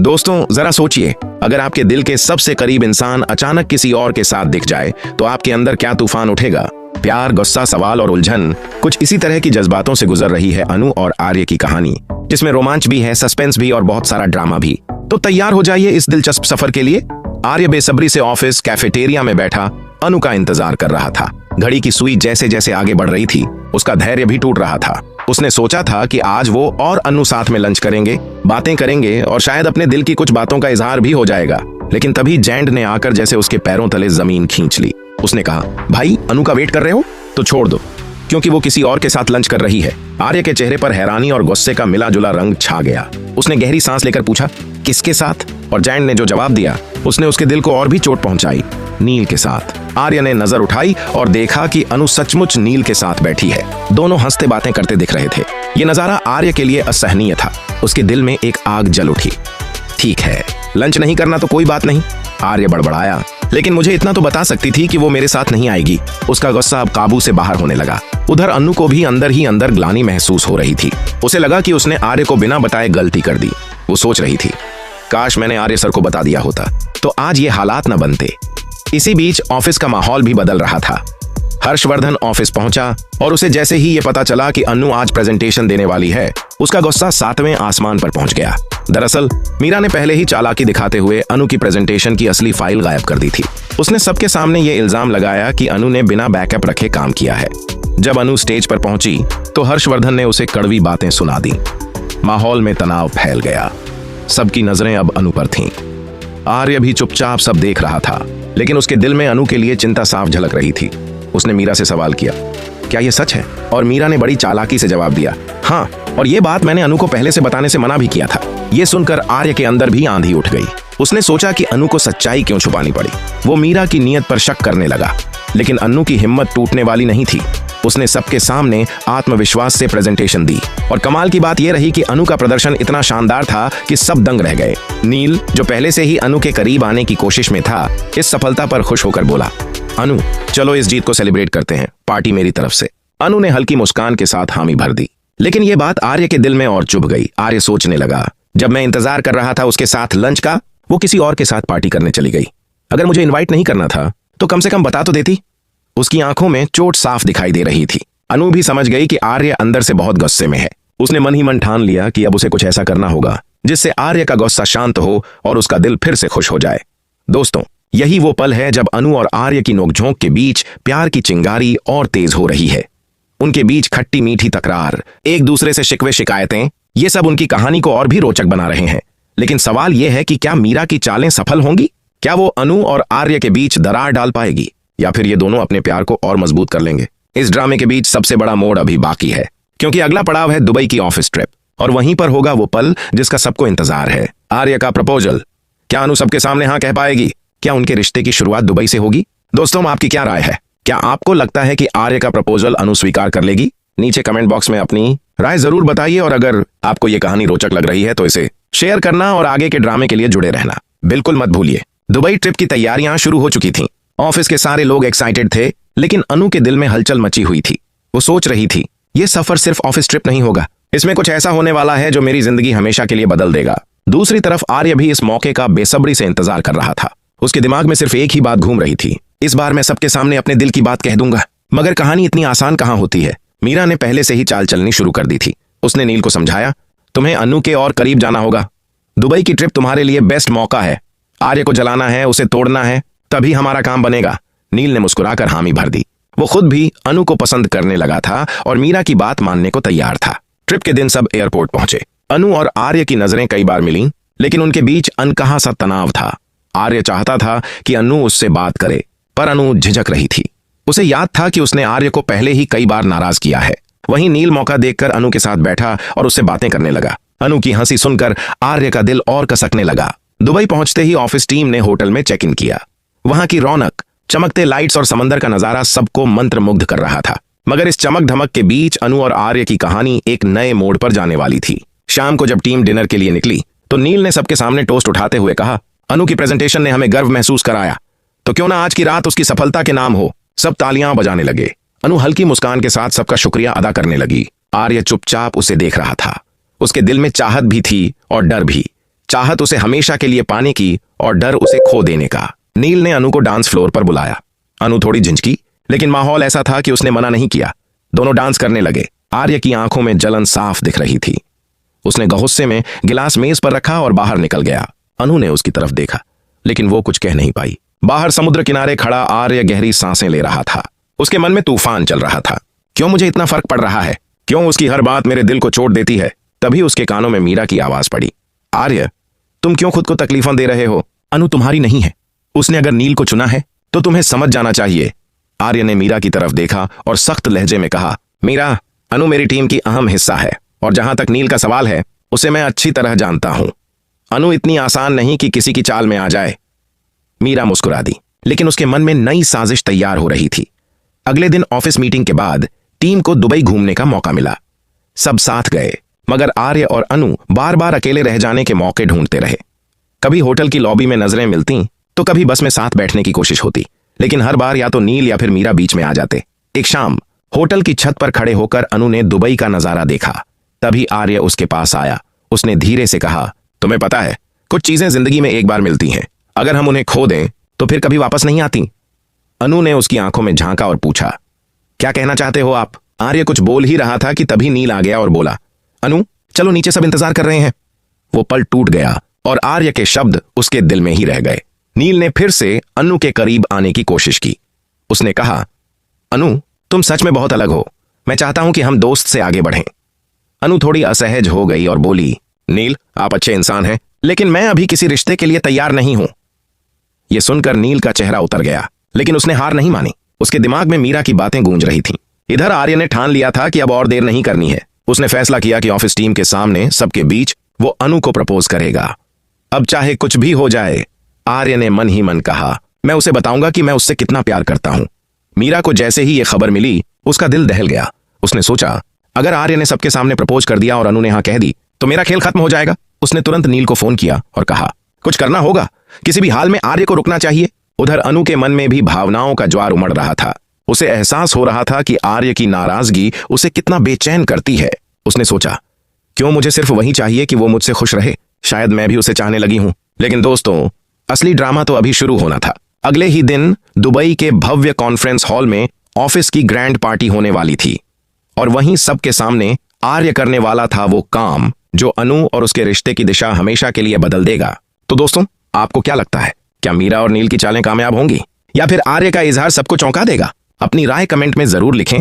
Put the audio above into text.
दोस्तों जरा सोचिए, अगर आपके दिल के सबसे करीब इंसान अचानक किसी और के साथ दिख जाए तो आपके अंदर क्या तूफान उठेगा। प्यार, गुस्सा, सवाल और उलझन, कुछ इसी तरह की जज्बातों से गुजर रही है अनु और आर्य की कहानी, जिसमें रोमांच भी है, सस्पेंस भी और बहुत सारा ड्रामा भी। तो तैयार हो जाइए इस दिलचस्प सफर के लिए। आर्य बेसब्री से ऑफिस कैफेटेरिया में बैठा अनु का इंतजार कर रहा था। घड़ी की सुई जैसे जैसे आगे बढ़ रही थी, उसका धैर्य भी टूट रहा था। उसने सोचा था कि आज वो और अनु साथ में लंच करेंगे, बातें करेंगे और शायद अपने दिल की कुछ बातों का इजहार भी हो जाएगा। लेकिन तभी जैंड ने आकर जैसे उसके पैरों तले जमीन खींच ली। उसने कहा, भाई अनु का वेट कर रहे हो तो छोड़ दो, क्योंकि वो किसी और के साथ लंच कर रही है। आर्य के चेहरे पर हैरानी और गुस्से का मिला जुला रंग छा गया। उसने गहरी सांस लेकर पूछा, किसके साथ? और जैंड ने जो जवाब दिया उसने उसके दिल को और भी चोट पहुंचाई। नील के साथ। आर्य ने नजर उठाई और देखा कि अनु सचमुच नील के साथ बैठी है। दोनों हंसते बातें करते दिख रहे थे। ये नजारा आर्य के लिए असहनीय था। उसके दिल में एक आग जल उठी। ठीक है, लंच नहीं करना तो कोई बात नहीं, आर्य बड़बड़ाया, लेकिन मुझे इतना तो बता सकती थी कि वो मेरे साथ नहीं आएगी। उसका गुस्सा अब काबू से बाहर होने लगा। उधर अनु को भी अंदर ही अंदर ग्लानि महसूस हो रही थी। उसे लगा कि उसने आर्य को बिना बताए गलती कर दी। वो सोच रही थी, काश मैंने आर्य सर को बता दिया होता तो आज ये हालात न बनते। इसी बीच ऑफिस का माहौल भी बदल रहा था। हर्षवर्धन ऑफिस पहुंचा और उसे जैसे ही ये पता चला कि अनु आज प्रेजेंटेशन देने वाली है, उसका गुस्सा 7वें आसमान पर पहुंच गया। दरअसल मीरा ने पहले ही चालाकी दिखाते हुए अनु की प्रेजेंटेशन की असली फाइल गायब कर दी थी। उसने सबके सामने ये इल्जाम लगाया कि अनु ने बिना बैकअप रखे काम किया है। जब अनु स्टेज पर पहुंची तो हर्षवर्धन ने उसे कड़वी बातें सुना दी। माहौल में तनाव फैल गया। सबकी नजरें अब अनु पर थीं। आर्य भी चुपचाप सब देख रहा था, लेकिन उसके दिल में अनु के लिए चिंता साफ झलक रही थी। उसने मीरा से सवाल किया, क्या ये सच है? और मीरा ने बड़ी चालाकी से जवाब दिया, हाँ, और ये बात मैंने अनु को पहले से बताने से मना भी किया था। ये सुनकर आर्य के अंदर भी आंधी उठ गई। उसने सोचा कि अनु को सच्चाई क्यों छुपानी पड़ी। वो मीरा की नीयत पर शक करने लगा, लेकिन अनु की हिम्मत टूटने वाली नहीं थी। उसने सबके सामने आत्मविश्वास से प्रेजेंटेशन दी और कमाल की बात यह रही कि अनु का प्रदर्शन इतना शानदार था कि सब दंग रह गए। नील, जो पहले से ही अनु के करीब आने की कोशिश में था, इस सफलता पर खुश होकर बोला, अनु चलो इस जीत को सेलिब्रेट करते हैं, पार्टी मेरी तरफ से। अनु ने हल्की मुस्कान के साथ हामी भर दी, लेकिन यह बात आर्य के दिल में और चुभ गई। आर्य सोचने लगा, जब मैं इंतजार कर रहा था उसके साथ लंच का, वो किसी और के साथ पार्टी करने चली गई। अगर मुझे इन्वाइट नहीं करना था तो कम से कम बता तो देती। उसकी आंखों में चोट साफ दिखाई दे रही थी। अनु भी समझ गई कि आर्य अंदर से बहुत गुस्से में है। उसने मन ही मन ठान लिया कि अब उसे कुछ ऐसा करना होगा जिससे आर्य का गुस्सा शांत हो और उसका दिल फिर से खुश हो जाए। दोस्तों, यही वो पल है जब अनु और आर्य की नोकझोंक के बीच प्यार की चिंगारी और तेज हो रही है। उनके बीच खट्टी मीठी तकरार, एक दूसरे से शिकवे शिकायतें, ये सब उनकी कहानी को और भी रोचक बना रहे हैं। लेकिन सवाल यह है कि क्या मीरा की चालें सफल होंगी? क्या वो अनु और आर्य के बीच दरार डाल पाएगी, या फिर ये दोनों अपने प्यार को और मजबूत कर लेंगे? इस ड्रामे के बीच सबसे बड़ा मोड़ अभी बाकी है, क्योंकि अगला पड़ाव है दुबई की ऑफिस ट्रिप, और वहीं पर होगा वो पल जिसका सबको इंतजार है, आर्य का प्रपोजल। क्या अनु सबके सामने हाँ कह पाएगी? क्या उनके रिश्ते की शुरुआत दुबई से होगी? दोस्तों, आपकी क्या राय है? क्या आपको लगता है कि आर्य का प्रपोजल अनु स्वीकार कर लेगी? नीचे कमेंट बॉक्स में अपनी राय जरूर बताइए, और अगर आपको ये कहानी रोचक लग रही है तो इसे शेयर करना और आगे के ड्रामे के लिए जुड़े रहना बिल्कुल मत भूलिए। दुबई ट्रिप की तैयारियां शुरू हो चुकी थीं। ऑफिस के सारे लोग एक्साइटेड थे, लेकिन अनु के दिल में हलचल मची हुई थी। वो सोच रही थी, ये सफर सिर्फ ऑफिस ट्रिप नहीं होगा, इसमें कुछ ऐसा होने वाला है जो मेरी जिंदगी हमेशा के लिए बदल देगा। दूसरी तरफ आर्य भी इस मौके का बेसब्री से इंतजार कर रहा था। उसके दिमाग में सिर्फ एक ही बात घूम रही थी, इस बार मैं सबके सामने अपने दिल की बात कह दूंगा। मगर कहानी इतनी आसान कहां होती है। मीरा ने पहले से ही चाल चलनी शुरू कर दी थी। उसने नील को समझाया, तुम्हें अनु के और करीब जाना होगा। दुबई की ट्रिप तुम्हारे लिए बेस्ट मौका है। आर्य को जलाना है, उसे तोड़ना है, तभी हमारा काम बनेगा। नील ने मुस्कुराकर हामी भर दी। वो खुद भी अनु को पसंद करने लगा था और मीरा की बात मानने को तैयार था। ट्रिप के दिन सब एयरपोर्ट पहुंचे। अनु और आर्य की नजरें कई बार मिलीं, लेकिन उनके बीच अनकहा सा तनाव था। आर्य चाहता था कि अनु उससे बात करे, पर अनु झिझक रही थी। उसे याद था कि उसने आर्य को पहले ही कई बार नाराज किया है। वहीं नील मौका देखकर अनु के साथ बैठा और उससे बातें करने लगा। अनु की हंसी सुनकर आर्य का दिल और कसकने लगा। दुबई पहुंचते ही ऑफिस टीम ने होटल में चेक इन किया। वहां की रौनक, चमकते लाइट्स और समंदर का नजारा सबको मंत्रमुग्ध कर रहा था। मगर इस चमक धमक के बीच अनु और आर्य की कहानी एक नए मोड़ पर जाने वाली थी। शाम को जब टीम डिनर के लिए निकली तो नील ने सबके सामने टोस्ट उठाते हुए कहा, अनु की प्रेजेंटेशन ने हमें गर्व महसूस कराया, तो क्यों ना आज की रात उसकी सफलता के नाम हो। सब तालियां बजाने लगे। अनु हल्की मुस्कान के साथ सबका शुक्रिया अदा करने लगी। आर्य चुपचाप उसे देख रहा था। उसके दिल में चाहत भी थी और डर भी। चाहत उसे हमेशा के लिए पाने की और डर उसे खो देने का। नील ने अनु को डांस फ्लोर पर बुलाया। अनु थोड़ी झिझकी, लेकिन माहौल ऐसा था कि उसने मना नहीं किया। दोनों डांस करने लगे। आर्य की आंखों में जलन साफ दिख रही थी। उसने गुस्से में गिलास मेज पर रखा और बाहर निकल गया। अनु ने उसकी तरफ देखा, लेकिन वो कुछ कह नहीं पाई। बाहर समुद्र किनारे खड़ा आर्य गहरी सांसें ले रहा था। उसके मन में तूफान चल रहा था। क्यों मुझे इतना फर्क पड़ रहा है? क्यों उसकी हर बात मेरे दिल को चोट देती है? तभी उसके कानों में मीरा की आवाज पड़ी। आर्य, तुम क्यों खुद को तकलीफें दे रहे हो? अनु तुम्हारी नहीं है। उसने अगर नील को चुना है तो तुम्हें समझ जाना चाहिए। आर्य ने मीरा की तरफ देखा और सख्त लहजे में कहा, मीरा, अनु मेरी टीम की अहम हिस्सा है और जहां तक नील का सवाल है उसे मैं अच्छी तरह जानता हूं। अनु इतनी आसान नहीं कि किसी की चाल में आ जाए। मीरा मुस्कुरा दी, लेकिन उसके मन में नई साजिश तैयार हो रही थी। अगले दिन ऑफिस मीटिंग के बाद टीम को दुबई घूमने का मौका मिला। सब साथ गए, मगर आर्य और अनु बार बार अकेले रह जाने के मौके ढूंढते रहे। कभी होटल की लॉबी में नजरें मिलती तो कभी बस में साथ बैठने की कोशिश होती, लेकिन हर बार या तो नील या फिर मीरा बीच में आ जाते। एक शाम होटल की छत पर खड़े होकर अनु ने दुबई का नजारा देखा। तभी आर्य उसके पास आया। उसने धीरे से कहा, तुम्हें पता है, कुछ चीजें जिंदगी में एक बार मिलती हैं, अगर हम उन्हें खो दें तो फिर कभी वापस नहीं आती। अनु ने उसकी आंखों में झांका और पूछा, क्या कहना चाहते हो आप? आर्य कुछ बोल ही रहा था कि तभी नील आ गया और बोला, अनु चलो नीचे, सब इंतजार कर रहे हैं। वो पल टूट गया और आर्य के शब्द उसके दिल में ही रह गए। नील ने फिर से अनु के करीब आने की कोशिश की। उसने कहा, अनु तुम सच में बहुत अलग हो। मैं चाहता हूं कि हम दोस्त से आगे बढ़ें। अनु थोड़ी असहज हो गई और बोली, नील आप अच्छे इंसान हैं, लेकिन मैं अभी किसी रिश्ते के लिए तैयार नहीं हूं। यह सुनकर नील का चेहरा उतर गया, लेकिन उसने हार नहीं मानी। उसके दिमाग में मीरा की बातें गूंज रही थीं। इधर आर्य ने ठान लिया था कि अब और देर नहीं करनी है। उसने फैसला किया कि ऑफिस टीम के सामने सबके बीच वो अनु को प्रपोज करेगा। अब चाहे कुछ भी हो जाए, आर्य ने मन ही मन कहा, मैं उसे बताऊंगा कि मैं उससे कितना प्यार करता हूं। मीरा को जैसे ही यह खबर मिली, उसका दिल दहल गया। उसने सोचा, अगर आर्य ने सबके सामने प्रपोज कर दिया और अनु ने हाँ कह दी तो मेरा खेल खत्म हो जाएगा। उसने तुरंत नील को फोन किया और कहा, कुछ करना होगा, किसी भी हाल में आर्य को रुकना चाहिए। उधर अनु के मन में भी भावनाओं का ज्वार उमड़ रहा था। उसे एहसास हो रहा था कि आर्य की नाराजगी उसे कितना बेचैन करती है। उसने सोचा, क्यों मुझे सिर्फ वही चाहिए कि वो मुझसे खुश रहे? शायद मैं भी उसे चाहने लगी हूं। लेकिन दोस्तों, असली ड्रामा तो अभी शुरू होना था। अगले ही दिन दुबई के भव्य कॉन्फ्रेंस हॉल में ऑफिस की ग्रैंड पार्टी होने वाली थी और वहीं सबके सामने आर्य करने वाला था वो काम जो अनु और उसके रिश्ते की दिशा हमेशा के लिए बदल देगा। तो दोस्तों, आपको क्या लगता है, क्या मीरा और नील की चालें कामयाब होंगी या फिर आर्य का इजहार सबको चौंका देगा? अपनी राय कमेंट में जरूर लिखें